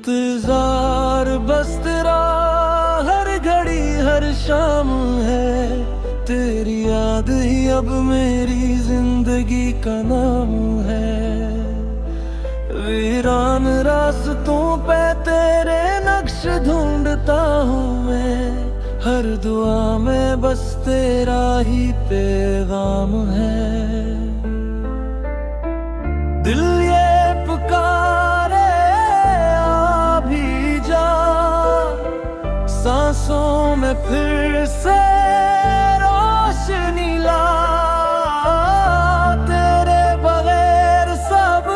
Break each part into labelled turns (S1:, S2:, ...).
S1: इंतजार बस तेरा हर घड़ी हर शाम है, तेरी याद ही अब मेरी जिंदगी का नाम है। वीरान रास्तों पे तेरे नक्श ढूंढता हूँ मैं, हर दुआ में बस तेरा ही पैगाम है। दिल ये पुकारे आ भी जा, सांसों में फिर से रोशनी ला, तेरे बगैर सब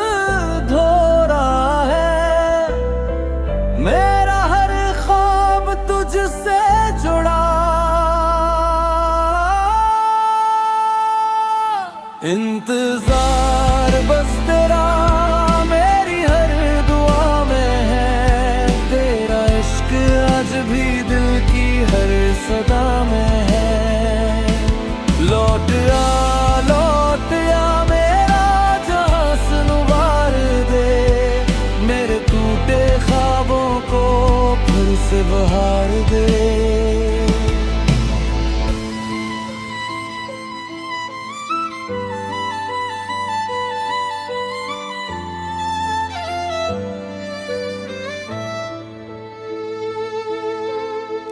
S1: धोरा है, मेरा हर ख्वाब तुझसे जुड़ा। इंतजार बस तेरा मेरी हर दुआ में है, तेरा इश्क आज भी दिल की हर सदा में है। लौट आ मेरा जहां संवार दे, मेरे टूटे ख्वाबों को फिर से बहार दे।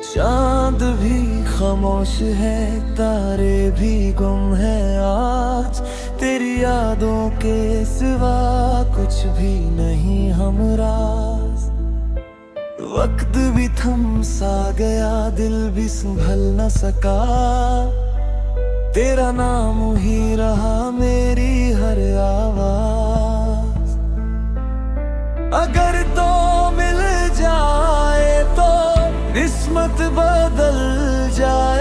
S1: चांद भी खामोश है, तारे भी गुम है आज, तेरी यादों के सिवा कुछ भी नहीं हमराज। वक्त भी थम सा गया, दिल भी संभल न सका, तेरा नाम ही रहा मेरी हर आवाज। अगर तो मिल जाए तो किस्मत बदल जाए,